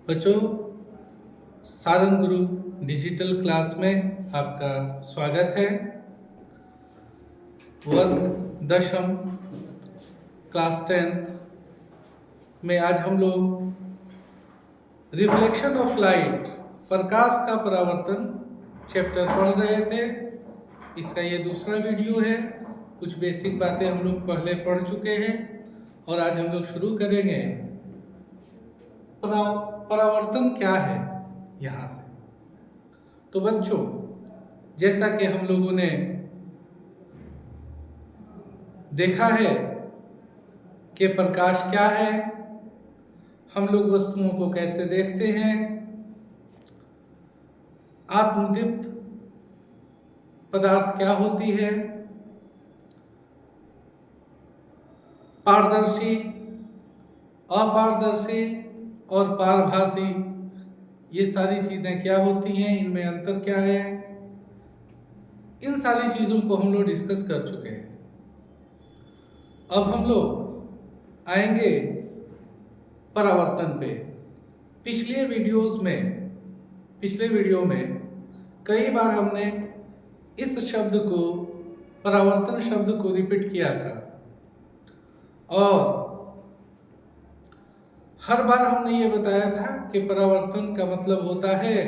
बच्चों, सारंग गुरु digital class में आपका स्वागत है। वर्ग दशम क्लास 10th में आज हम लोग रिफ्लेक्शन ऑफ लाइट, प्रकाश का परावर्तन चैप्टर पढ़ रहे थे। इसका ये दूसरा वीडियो है। कुछ बेसिक बातें हम लोग पहले पढ़ चुके हैं और आज हम लोग शुरू करेंगे परावर्तन क्या है यहाँ से। तो बच्चों, जैसा कि हम लोगों ने देखा है कि प्रकाश क्या है, हम लोग वस्तुओं को कैसे देखते हैं, आत्मदीप्त पदार्थ क्या होती है, पारदर्शी, अपारदर्शी और पारभासी, ये सारी चीजें क्या होती हैं, इनमें अंतर क्या है, इन सारी चीजों को हम लोग डिस्कस कर चुके हैं। अब हम लोग आएंगे परावर्तन पे। पिछले वीडियो में कई बार हमने इस शब्द को, परावर्तन शब्द को रिपीट किया था और हर बार हमने ये बताया था कि परावर्तन का मतलब होता है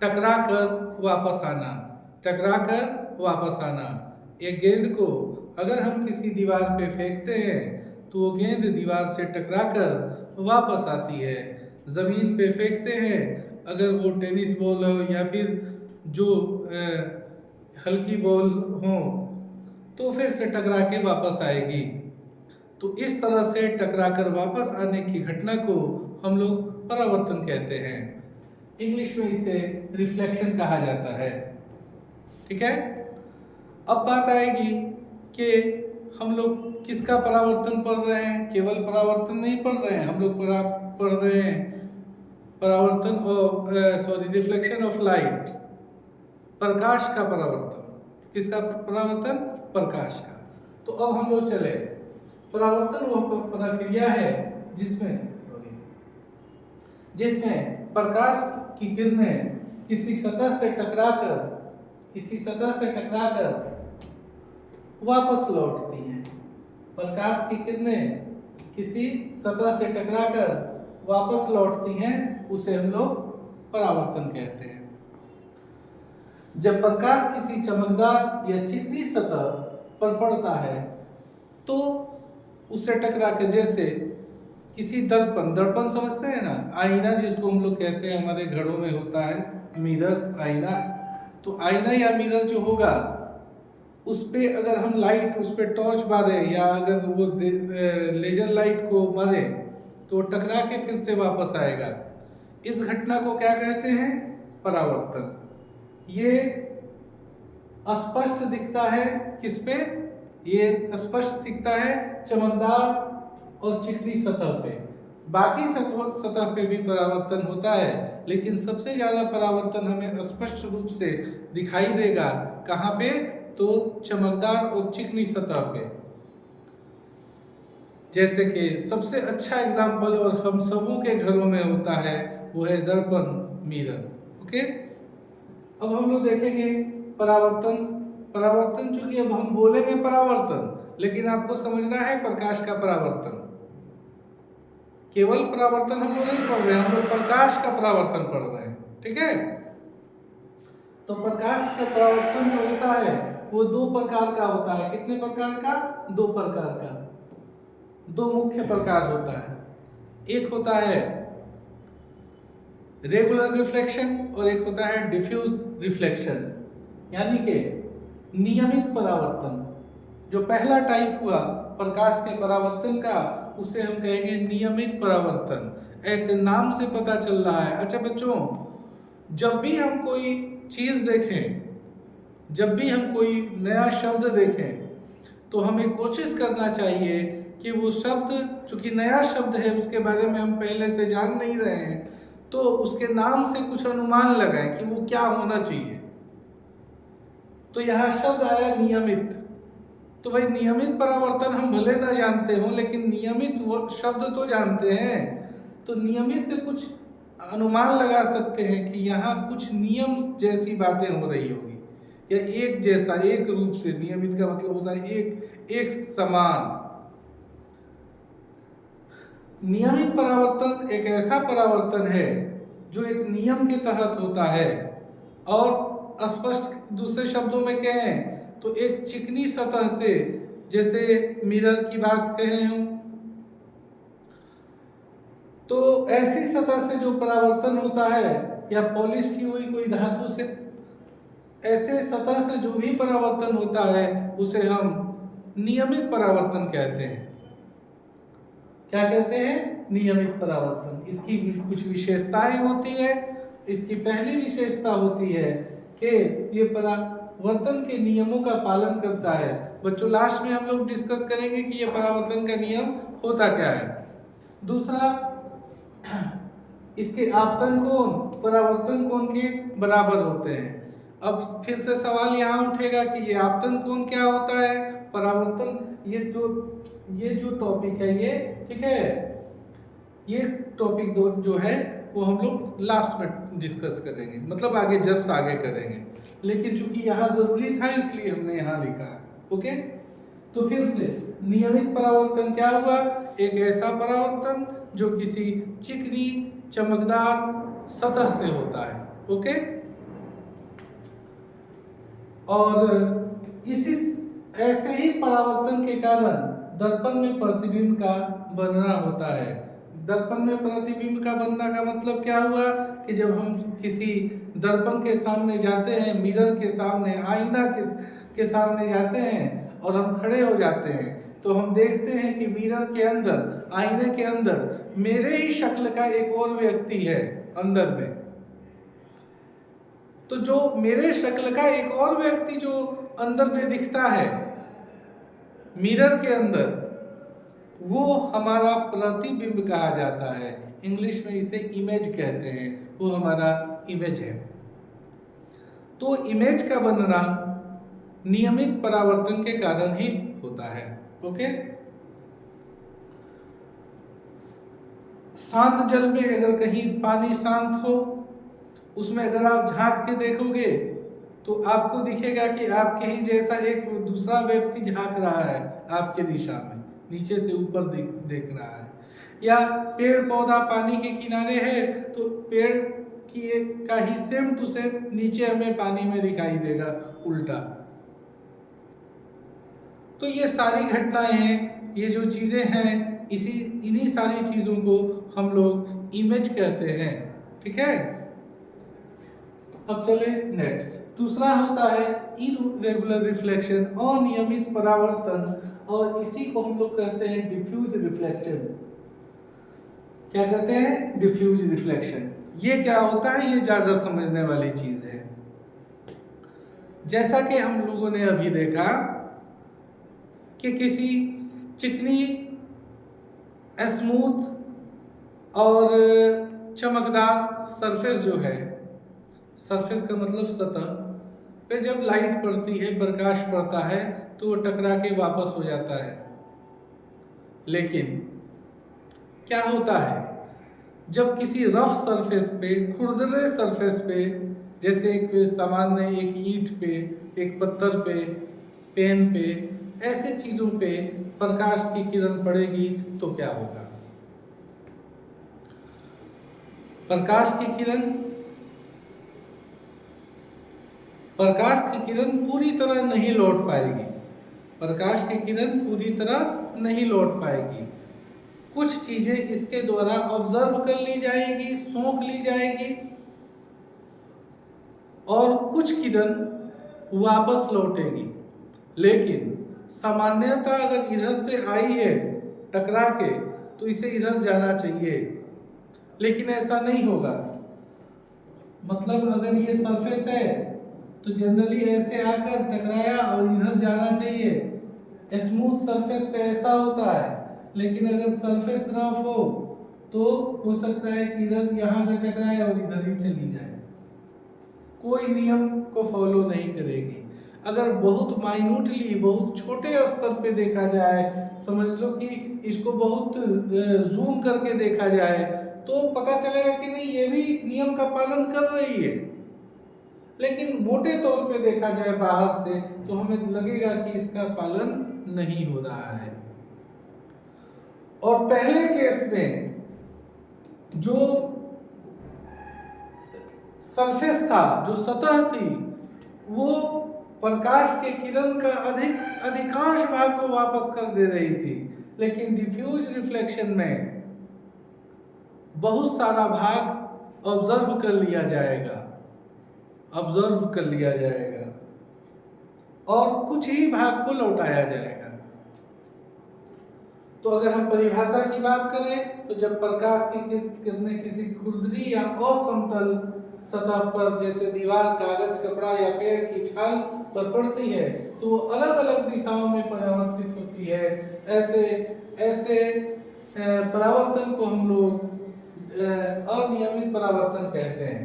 टकरा कर वापस आना। टकरा कर वापस आना। एक गेंद को अगर हम किसी दीवार पे फेंकते हैं तो वो गेंद दीवार से टकरा कर वापस आती है। जमीन पे फेंकते हैं, अगर वो टेनिस बॉल हो या फिर जो हल्की बॉल हो तो फिर से टकरा के वापस आएगी। तो इस तरह से टकरा कर वापस आने की घटना को हम लोग परावर्तन कहते हैं। इंग्लिश में इसे रिफ्लेक्शन कहा जाता है। ठीक है। अब बात आएगी कि हम लोग किसका परावर्तन पढ़ रहे हैं। केवल परावर्तन नहीं पढ़ रहे हैं, हम लोग पढ़ रहे हैं रिफ्लेक्शन ऑफ लाइट, प्रकाश का परावर्तन। किसका परावर्तन? प्रकाश का। तो अब हम लोग चले, परावर्तन वह प्रक्रिया है जिसमें प्रकाश की किरणें किसी सतह से टकराकर वापस लौटती हैं। प्रकाश की किरणें किसी सतह से टकराकर वापस लौटती हैं, उसे हम लोग परावर्तन कहते हैं। जब प्रकाश किसी चमकदार या चिकनी सतह पर पड़ता है तो उससे टकरा के, जैसे किसी दर्पण समझते हैं ना, आईना जिसको हम लोग कहते हैं, हमारे घरों में होता है मिरर, आईना। तो आईना या मिरर जो होगा उस पे अगर हम लाइट, उस पे टॉर्च मारे या अगर वो लेजर लाइट को मारे तो टकरा के फिर से वापस आएगा। इस घटना को क्या कहते हैं? परावर्तन। ये स्पष्ट दिखता है किस पे? ये स्पष्ट दिखता है चमकदार और चिकनी सतह पे। बाकी सतह पे भी परावर्तन होता है, लेकिन सबसे ज्यादा परावर्तन हमें स्पष्ट रूप से दिखाई देगा कहाँ पे? तो चमकदार और चिकनी सतह पे। जैसे कि सबसे अच्छा एग्जाम्पल और हम सबों के घरों में होता है वो है दर्पण, मिरर। ओके। अब हम लोग देखेंगे परावर्तन चूंकि अब हम बोलेंगे परावर्तन, लेकिन आपको समझना है प्रकाश का परावर्तन। केवल परावर्तन हम लोग नहीं पढ़ रहे हैं, हम लोग प्रकाश का परावर्तन पढ़ रहे हैं। ठीक है। तो प्रकाश का परावर्तन जो होता है वो दो प्रकार का होता है। कितने प्रकार का? दो प्रकार का। दो मुख्य प्रकार होता है। एक होता है रेगुलर रिफ्लेक्शन और एक होता है डिफ्यूज रिफ्लेक्शन, यानी कि नियमित परावर्तन। जो पहला टाइप हुआ प्रकाश के परावर्तन का, उसे हम कहेंगे नियमित परावर्तन। ऐसे नाम से पता चल रहा है। अच्छा बच्चों, जब भी हम कोई चीज देखें, जब भी हम कोई नया शब्द देखें, तो हमें कोशिश करना चाहिए कि वो शब्द, चूंकि नया शब्द है, उसके बारे में हम पहले से जान नहीं रहे हैं, तो उसके नाम से कुछ अनुमान लगाएं कि वो क्या होना चाहिए। तो यहाँ शब्द आया नियमित। तो भाई नियमित परावर्तन हम भले ना जानते हो, लेकिन नियमित वो शब्द तो जानते हैं। तो नियमित से कुछ अनुमान लगा सकते हैं कि यहाँ कुछ नियम जैसी बातें हो रही होगी, या एक जैसा, एक रूप से। नियमित का मतलब होता है एक समान। नियमित परावर्तन एक ऐसा परावर्तन है जो एक नियम के तहत होता है, और स्पष्ट दूसरे शब्दों में कहें तो एक चिकनी सतह से, जैसे मिरर की बात कहे हूं, तो ऐसी सतह से जो परावर्तन होता है, या पॉलिश की हुई कोई धातु से, ऐसे सतह से जो भी परावर्तन होता है उसे हम नियमित परावर्तन कहते हैं। क्या कहते हैं? नियमित परावर्तन। इसकी कुछ विशेषताएं होती है। इसकी पहली विशेषता होती है कि ये परावर्तन के नियमों का पालन करता है। बच्चों, लास्ट में हम लोग डिस्कस करेंगे कि ये परावर्तन का नियम होता क्या है। दूसरा, इसके आपतन कोण परावर्तन कोण के बराबर होते हैं। अब फिर से सवाल यहाँ उठेगा कि ये आपतन कोण क्या होता है, परावर्तन, ये जो टॉपिक है ये, ठीक है, ये टॉपिक जो है वो हम लोग लास्ट में डिस्कस करेंगे, मतलब आगे जस्ट आगे करेंगे, लेकिन चूंकि यहाँ जरूरी था इसलिए हमने यहाँ लिखा है। ओके, तो फिर से नियमित परावर्तन क्या हुआ? एक ऐसा परावर्तन जो किसी चिकनी चमकदार सतह से होता है। ओके, और इसी ऐसे ही परावर्तन के कारण दर्पण में प्रतिबिंब का बनना होता है। दर्पण में प्रतिबिंब का बनना का मतलब क्या हुआ कि जब हम किसी दर्पण के सामने जाते हैं, मिरर के सामने, आईना के सामने जाते हैं और हम खड़े हो जाते हैं, तो हम देखते हैं कि मिरर के अंदर, आईने के अंदर मेरे ही शक्ल का एक और व्यक्ति है अंदर में। तो जो मेरे शक्ल का एक और व्यक्ति जो अंदर में दिखता है मिरर के अंदर, वो हमारा प्रतिबिंब कहा जाता है। इंग्लिश में इसे इमेज कहते हैं, वो हमारा इमेज है। तो इमेज का बनना नियमित परावर्तन के कारण ही होता है। ओके, शांत जल में अगर कहीं पानी शांत हो, उसमें अगर आप झांक के देखोगे तो आपको दिखेगा कि आपके ही जैसा एक दूसरा व्यक्ति झांक रहा है आपके दिशा में, नीचे से ऊपर देख रहा है। या पेड़ पौधा पानी के किनारे है तो पेड़ की का ही सेम टू सेम नीचे हमें पानी में दिखाई देगा उल्टा। तो ये सारी घटनाएं हैं, ये जो चीजें हैं, इन्हीं सारी चीजों को हम लोग इमेज कहते हैं। ठीक है, अब चले नेक्स्ट। दूसरा होता है इररेगुलर रिफ्लेक्शन, अनियमित परावर्तन, और इसी को हम लोग कहते हैं डिफ्यूज रिफ्लेक्शन। क्या कहते हैं? Diffuse reflection. ये क्या होता है? ये ज्यादा समझने वाली चीज है। जैसा कि हम लोगों ने अभी देखा कि किसी चिकनी, स्मूथ और चमकदार सरफेस जो है, सरफेस का मतलब सतह पे जब लाइट पड़ती है, प्रकाश पड़ता है, तो वो टकरा के वापस हो जाता है। लेकिन क्या होता है जब किसी रफ सरफेस पे, खुरदरे सरफेस पे, जैसे एक सामान्य एक ईंट पे, एक पत्थर पे, पेन पे, ऐसे चीजों पे प्रकाश की किरण पड़ेगी तो क्या होगा? प्रकाश की किरण पूरी तरह नहीं लौट पाएगी। प्रकाश की किरण पूरी तरह नहीं लौट पाएगी। कुछ चीजें इसके द्वारा ऑब्जर्व कर ली जाएगी, सोख ली जाएगी, और कुछ किरण वापस लौटेगी। लेकिन सामान्यतः अगर इधर से आई है टकरा के तो इसे इधर जाना चाहिए, लेकिन ऐसा नहीं होगा। मतलब अगर ये सरफेस है तो जनरली ऐसे आकर टकराया और इधर जाना चाहिए। स्मूथ सरफेस पे ऐसा होता है, लेकिन अगर सरफेस रफ हो तो हो सकता है कि इधर यहाँ से टकराए और इधर ही चली जाए, कोई नियम को फॉलो नहीं करेगी। अगर बहुत माइन्यूटली, बहुत छोटे स्तर पे देखा जाए, समझ लो कि इसको बहुत जूम करके देखा जाए, तो पता चलेगा कि नहीं ये भी नियम का पालन कर रही है। लेकिन मोटे तौर पे देखा जाए बाहर से तो हमें लगेगा कि इसका पालन नहीं हो रहा है। और पहले केस में जो सरफेस था, जो सतह थी, वो प्रकाश के किरण का अधिकांश भाग को वापस कर दे रही थी। लेकिन डिफ्यूज रिफ्लेक्शन में बहुत सारा भाग ऑब्जर्व कर लिया जाएगा और कुछ ही भाग को लौटाया जाएगा। तो अगर हम परिभाषा की बात करें तो जब प्रकाश की किरणें किसी खुरदरी या असमतल सतह पर जैसे दीवार, कागज, कपड़ा या पेड़ की छाल पर पड़ती है तो वो अलग अलग दिशाओं में परावर्तित होती है। ऐसे परावर्तन को हम लोग अनियमित परावर्तन कहते हैं।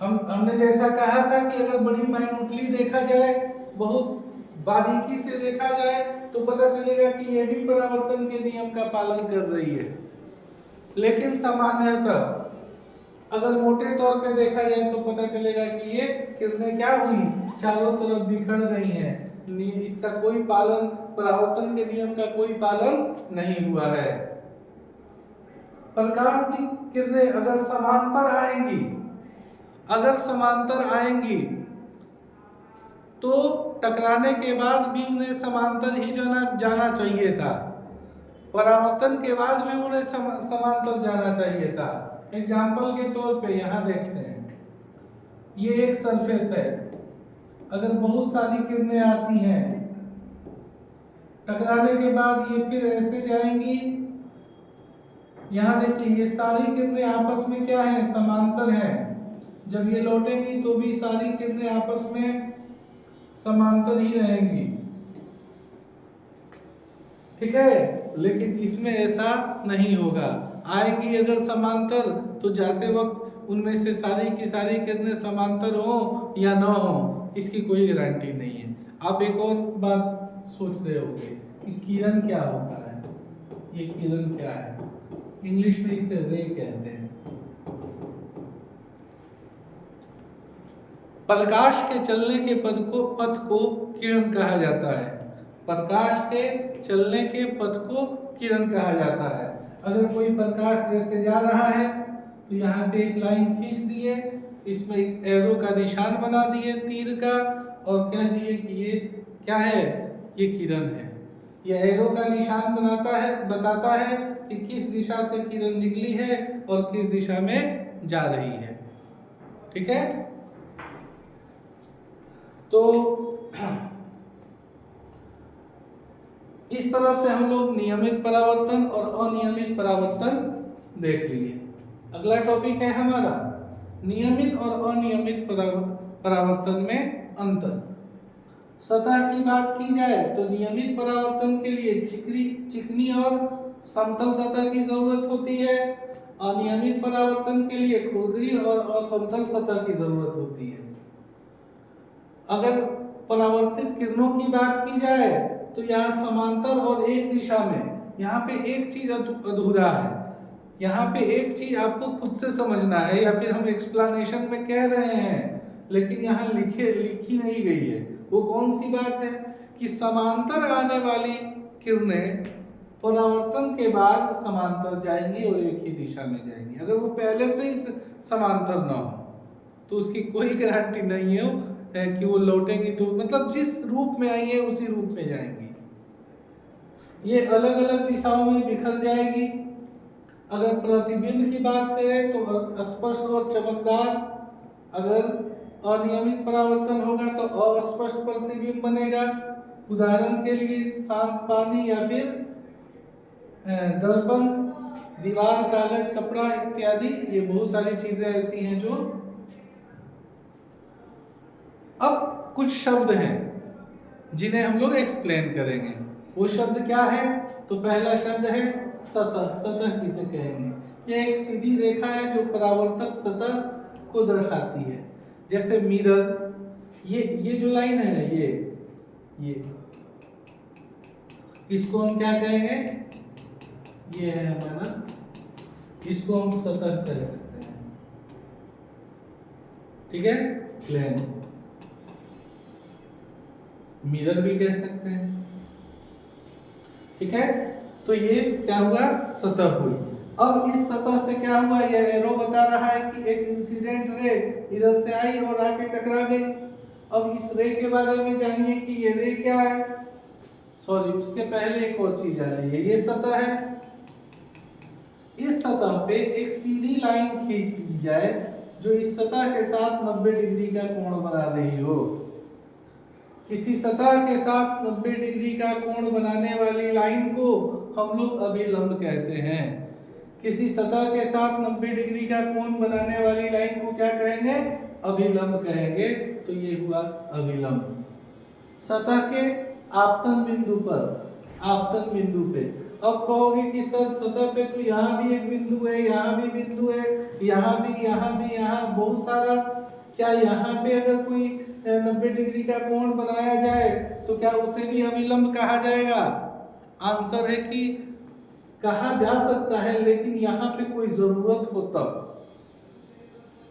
हमने जैसा कहा था कि अगर बड़ी माइन्यूटली देखा जाए, बहुत बारीकी से देखा जाए तो पता चलेगा कि ये भी परावर्तन के नियम का पालन कर रही है। लेकिन सामान्यतः अगर मोटे तौर पे देखा जाए तो पता चलेगा कि ये किरणें क्या हुई, चारों तरफ बिखर रही हैं। इसका कोई पालन, परावर्तन के नियम का कोई पालन नहीं हुआ है। प्रकाश की किरणें अगर समांतर आएंगी तो टकराने के बाद भी उन्हें समांतर ही जाना चाहिए था। परावर्तन के बाद भी उन्हें समांतर जाना चाहिए था। एग्जाम्पल के तौर पे यहाँ देखते हैं, ये एक सरफेस है। अगर बहुत सारी किरणें आती हैं, टकराने के बाद ये फिर ऐसे जाएंगी। यहाँ देखिए ये सारी किरणें आपस में क्या है, समांतर हैं। जब ये लौटेंगी तो भी सारी किरणें आपस में समांतर ही रहेंगी, ठीक है। लेकिन इसमें ऐसा नहीं होगा। आएगी अगर समांतर तो जाते वक्त उनमें से सारी की सारी किरणें समांतर हो या ना हो, इसकी कोई गारंटी नहीं है। आप एक और बात सोच रहे होंगे कि किरण क्या होता है। ये किरण क्या है? इंग्लिश में इसे रे कहते हैं। प्रकाश के चलने के पथ को किरण कहा जाता है। प्रकाश के चलने के पथ को किरण कहा जाता है। अगर कोई प्रकाश ऐसे जा रहा है तो यहाँ पे एक लाइन खींच दिए, इसमें एक एरो का निशान बना दिए तीर का, और कह दिए कि ये क्या है, ये किरण है। ये एरो का निशान बताता है कि किस दिशा से किरण निकली है और किस दिशा में जा रही है, ठीक है। तो इस तरह से हम लोग नियमित परावर्तन और अनियमित परावर्तन देख लिए। अगला टॉपिक है हमारा नियमित और अनियमित परावर्तन में अंतर। सतह की बात की जाए तो नियमित परावर्तन के लिए चिकनी और समतल सतह की जरूरत होती है। अनियमित परावर्तन के लिए खुरदरी और असमतल सतह की जरूरत होती है। अगर परावर्तित किरणों की बात की जाए तो यहाँ समांतर और एक दिशा में, यहाँ पे एक चीज अधूरा है। यहाँ पे एक चीज आपको खुद से समझना है, या फिर हम एक्सप्लेनेशन में कह रहे हैं लेकिन यहाँ लिखी नहीं गई है। वो कौन सी बात है कि समांतर आने वाली किरणें परावर्तन के बाद समांतर जाएंगी और एक ही दिशा में जाएंगी। अगर वो पहले से ही समांतर ना हो तो उसकी कोई गारंटी नहीं है कि वो लौटेंगी, तो मतलब जिस रूप में आई है उसी रूप में जाएंगी। ये अलग अलग दिशाओं में बिखर जाएगी। अगर प्रतिबिंब की बात करें तो स्पष्ट और चमकदार, अगर अनियमित परावर्तन होगा तो अस्पष्ट प्रतिबिंब बनेगा। उदाहरण के लिए शांत पानी या फिर दर्पण, दीवार, कागज, कपड़ा इत्यादि, ये बहुत सारी चीजें ऐसी हैं जो। अब कुछ शब्द हैं जिन्हें हम लोग एक्सप्लेन करेंगे। वो शब्द क्या है? तो पहला शब्द है सतह। सतह किसे कहेंगे? यह एक सीधी रेखा है जो परावर्तक सतह को दर्शाती है। जैसे मिरर, ये जो लाइन है ना, ये इसको हम क्या कहेंगे? ये है हमारा, इसको हम सतह कह सकते हैं, ठीक है, प्लेन, मिरर भी कह सकते हैं, ठीक है। तो ये क्या हुआ, सतह हुई। अब इस सतह से क्या हुआ, यह एरो बता रहा है कि एक इंसिडेंट रे इधर से आई और आके टकरा गई। अब इस रे के बारे में जानिए कि ये रे क्या है, सॉरी उसके पहले एक और चीज जान लीजिए, ये सतह है, इस सतह पे एक सीधी लाइन खींच ली जाए जो इस सतह के साथ 90 डिग्री का कोण बना रही हो। किसी सतह के साथ 90 डिग्री का कोण बनाने वाली लाइन को हम लोग अभिलंब कहते हैं। किसी सतह के साथ 90 डिग्री का कोण बनाने वाली लाइन को क्या कहेंगे, अभिलंब कहेंगे। तो ये हुआ अभिलंब। सतह के आपतन बिंदु पर, आपतन बिंदु पे, अब कहोगे कि सर सतह पे तो यहाँ भी एक बिंदु है, यहाँ भी बिंदु है, यहाँ भी, यहाँ भी, यहाँ बहुत सारा, क्या यहाँ पे अगर कोई 90 डिग्री का कोण बनाया जाए तो क्या उसे भी अभिलंब कहा जाएगा? आंसर है कि कहा जा सकता है, लेकिन यहाँ पे कोई जरूरत हो तब।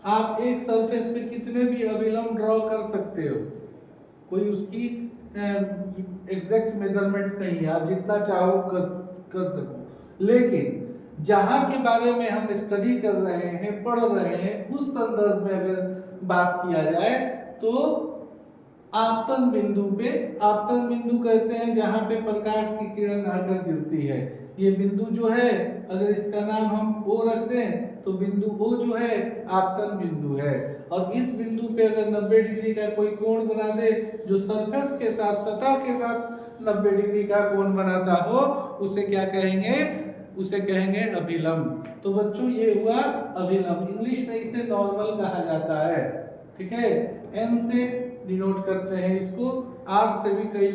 आप एक सरफेस पे कितने भी अभिलंब ड्रॉ कर सकते हो, कोई उसकी एग्जैक्ट मेजरमेंट नहीं है, आप जितना चाहो कर सको। लेकिन जहां के बारे में हम स्टडी कर रहे हैं, पढ़ रहे हैं, उस संदर्भ में अगर बात किया जाए तो आपतन बिंदु पे, आपतन बिंदु कहते हैं जहां पे प्रकाश की किरण आकर गिरती है। ये बिंदु जो है, अगर इसका नाम हम O रख दें तो बिंदु O जो है आपतन बिंदु है। और इस बिंदु पे अगर 90 डिग्री का कोई कोण बना दे जो सरफेस के साथ, सतह के साथ 90 डिग्री का कोण बनाता हो, उसे क्या कहेंगे, उसे कहेंगे अभिलंब। तो बच्चों ये हुआ अभिलंब। इंग्लिश में इसे नॉर्मल कहा जाता है, ठीक है। N से डिनोट करते हैं इसको, R से भी कई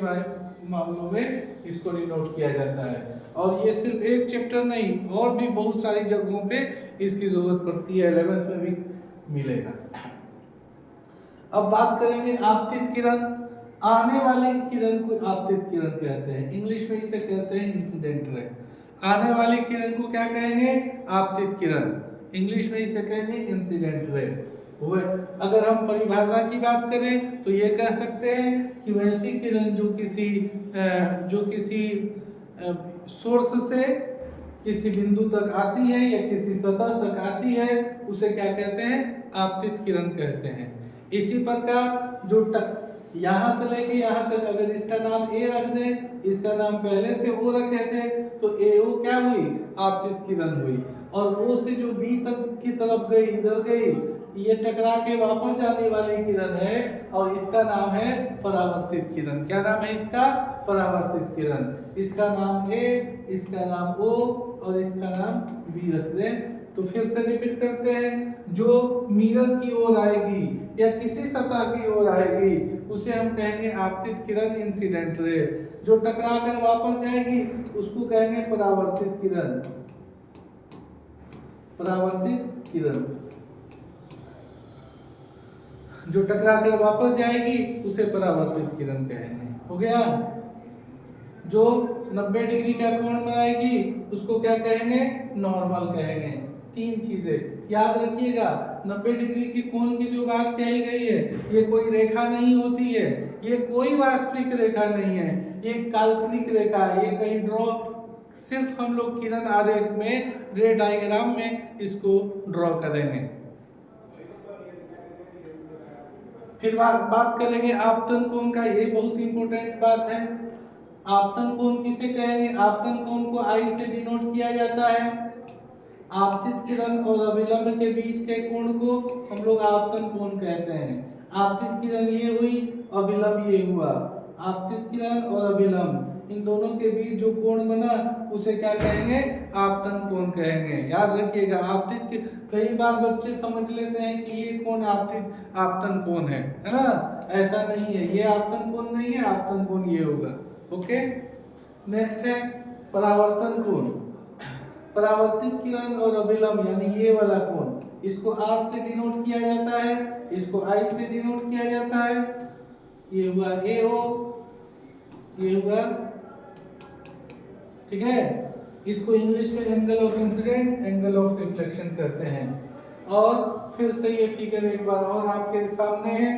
मामलों में इसको डिनोट किया जाता है। और ये सिर्फ एक चैप्टर नहीं, और भी बहुत सारी जगहों पे इसकी जरूरत पड़ती है, 11th में भी मिलेगा। अब बात करेंगे आपतित किरण। आने वाली किरण को आपतित किरण कहते हैं, इंग्लिश में इसे कहते हैं इंसिडेंट रे। आने वाली किरण को क्या कहेंगे, आपतित किरण, इंग्लिश में इसे कहेंगे इंसिडेंट रे। अगर हम परिभाषा की बात करें तो ये कह सकते हैं कि वैसी किरण जो किसी सोर्स से किसी बिंदु तक आती है या किसी सतह तक आती है, उसे क्या कहते हैं, आपतित किरण कहते हैं। इसी प्रकार जो यहाँ से लेके यहाँ तक, अगर इसका नाम A रख दें, इसका नाम पहले से O रखे थे, तो AO क्या हुई, आपतित किरण हुई। और O से जो B तक की तरफ गई, इधर गई, ये टकरा के वापस आने वाली किरण है और इसका नाम है परावर्तित किरण। क्या नाम है इसका, परावर्तित किरण। इसका नाम A, इसका नाम O और इसका नाम B रख दें। तो फिर से रिपीट करते हैं, जो मिरर की ओर आएगी या किसी सतह की ओर आएगी उसे हम कहेंगे आपतित किरण, इंसिडेंट रे। जो टकरा कर वापस जाएगी उसको कहेंगे परावर्तित किरण, परावर्तित किरण। जो टकरा कर वापस जाएगी उसे परावर्तित किरण कहेंगे। हो गया। जो 90 डिग्री का कोण बनाएगी उसको क्या कहेंगे, नॉर्मल कहेंगे। तीन चीजें याद रखिएगा। 90 डिग्री के कोण की जो बात कही गई है, ये कोई रेखा नहीं होती है, ये कोई वास्तविक रेखा नहीं है, ये काल्पनिक रेखा है। ये कहीं ड्रॉ, सिर्फ हम लोग किरण आरेख में, रे डायग्राम में इसको ड्रॉ करेंगे। फिर बात करेंगे आपतन कोण का। ये बहुत इंपॉर्टेंट बात है। आपतन कोण किसे कहेंगे, आपतन कोण को I से डिनोट किया जाता है। आपतित किरण और अभिलंब के बीच के कोण को हम लोग आपतन कोण कहते हैं। आपतित किरण ये हुई, अभिलंब ये हुआ। आपतित किरण और अभिलंब, इन दोनों के बीच जो कोण बना उसे क्या कहेंगे, आपतन कोण कहेंगे। याद रखिएगा। आपतित, कई बार बच्चे समझ लेते हैं कि ये कोण आपतन कोण है ना, ऐसा नहीं है। ये आपतन कोण नहीं है, आपतन कोण ये होगा। ओके। नेक्स्ट है परावर्तन कोण। परावर्तित किरण और अभिलंब यानी ये वाला कोण, इसको R से डिनोट किया जाता है, इसको I से डिनोट किया जाता है। ये हुआ AO, ये हुआ, ठीक है। इसको इंग्लिश में angle of incident, angle of reflection कहते हैं। और फिर से ये फिगर एक बार और आपके सामने है,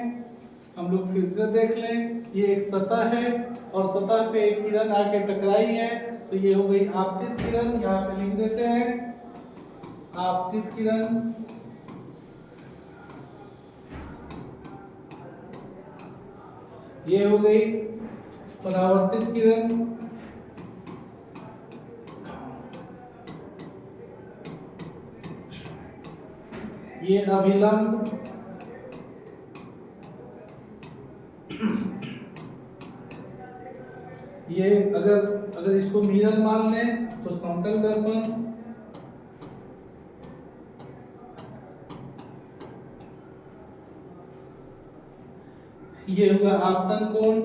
हम लोग फिर से देख लें। ये एक सतह है और सतह पे एक किरण आके टकराई है, तो ये हो गई आपतित किरण। यहाँ पे लिख देते हैं आपतित किरण। ये हो गई परावर्तित किरण। ये अभिलंब। ये अगर इसको मिरर मान लें तो समतल दर्पण। ये होगा आपतन कोण।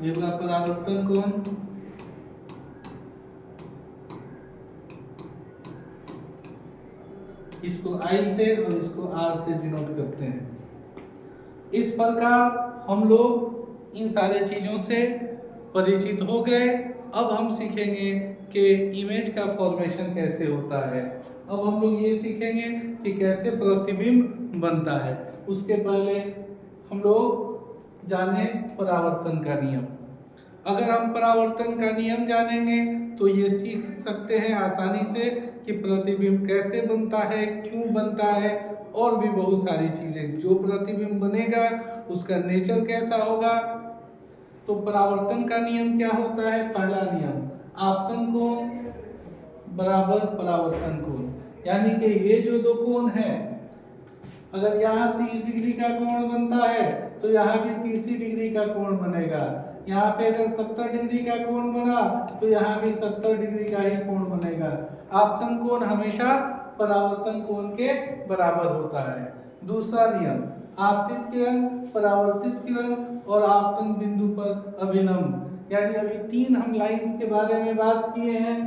ये होगा परावर्तन कोण। इसको I से और इसको R से डिनोट करते हैं। इस प्रकार हम लोग इन सारे चीजों से परिचित हो गए। अब हम सीखेंगे कि इमेज का फॉर्मेशन कैसे होता है। अब हम लोग ये सीखेंगे कि कैसे प्रतिबिंब बनता है। उसके पहले हम लोग जाने परावर्तन का नियम। अगर हम परावर्तन का नियम जानेंगे तो ये सीख सकते हैं आसानी से कि प्रतिबिंब कैसे बनता है, क्यों बनता है, और भी बहुत सारी चीजें। जो प्रतिबिंब बनेगा उसका नेचर कैसा होगा। तो परावर्तन का नियम क्या होता है? पहला नियम, आपतन कोण बराबर परावर्तन कोण। यानी कि ये जो दो कोण है, अगर यहाँ 30 डिग्री का कोण बनता है तो यहाँ भी 30 डिग्री का कोण बनेगा। यहाँ पे अगर 70 डिग्री का कोण बना तो यहाँ भी 70 डिग्री का ही कोण बनेगा। आपतन कोण हमेशा परावर्तन कोण के बराबर होता है। दूसरा नियम, आपतित किरण, परावर्तित किरण और आपतन बिंदु पर अभिलंब। यानी अभी 3 हम लाइंस के बारे में बात किए हैं।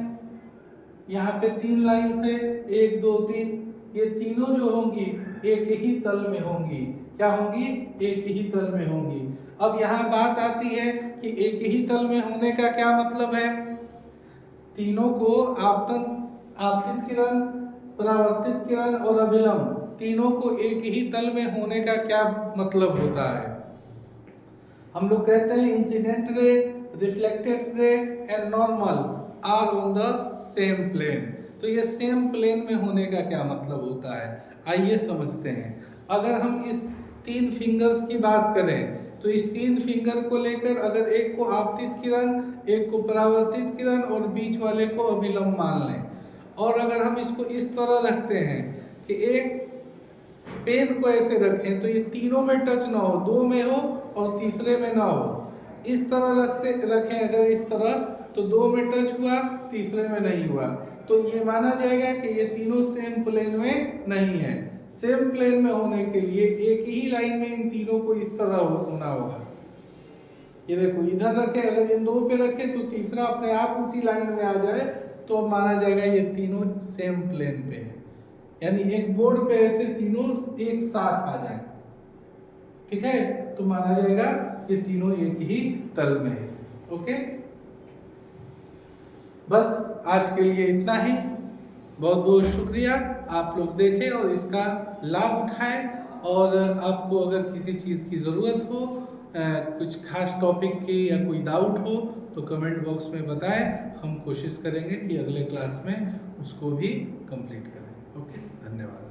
यहाँ पे 3 लाइंस है, 1 2 3। ये तीनों जो होंगी एक ही तल में होंगी। क्या होंगी? एक ही तल में होंगी। अब यहाँ बात आती है कि एक ही तल में होने का क्या मतलब है। तीनों को आपतित किरण, परावर्तित किरण और अभिलंब, तीनों को एक ही तल में होने का क्या मतलब होता है। हम लोग कहते हैं incident ray, reflected ray and normal are on the same plane. तो ये सेम प्लेन में होने का क्या मतलब होता है, आइए समझते हैं। अगर हम इस 3 फिंगर्स की बात करें तो इस 3 फिंगर को लेकर अगर एक को आपतित किरण, एक को परावर्तित किरण और बीच वाले को अभिलंब मान लें, और अगर हम इसको इस तरह रखते हैं कि एक पेन को ऐसे रखें तो ये तीनों में टच ना हो, 2 में हो और तीसरे में ना हो। इस तरह रखें अगर इस तरह, तो 2 में टच हुआ, तीसरे में नहीं हुआ, तो ये माना जाएगा कि ये तीनों सेम प्लेन में नहीं है। सेम प्लेन में होने के लिए एक ही लाइन में इन तीनों को इस तरह होना होगा। ये देखो इधर रखे, अगर इन 2 पे रखे तो तीसरा अपने आप उसी लाइन में आ जाए, तो अब माना जाएगा ये तीनों सेम प्लेन पे है। यानी एक बोर्ड पे ऐसे तीनों एक साथ आ जाए, ठीक है, तो माना जाएगा ये तीनों एक ही तल में है। ओके, बस आज के लिए इतना ही। बहुत बहुत शुक्रिया, आप लोग देखें और इसका लाभ उठाएं। और आपको अगर किसी चीज़ की ज़रूरत हो, कुछ खास टॉपिक की या कोई डाउट हो तो कमेंट बॉक्स में बताएं। हम कोशिश करेंगे कि अगले क्लास में उसको भी कंप्लीट करें। ओके, धन्यवाद।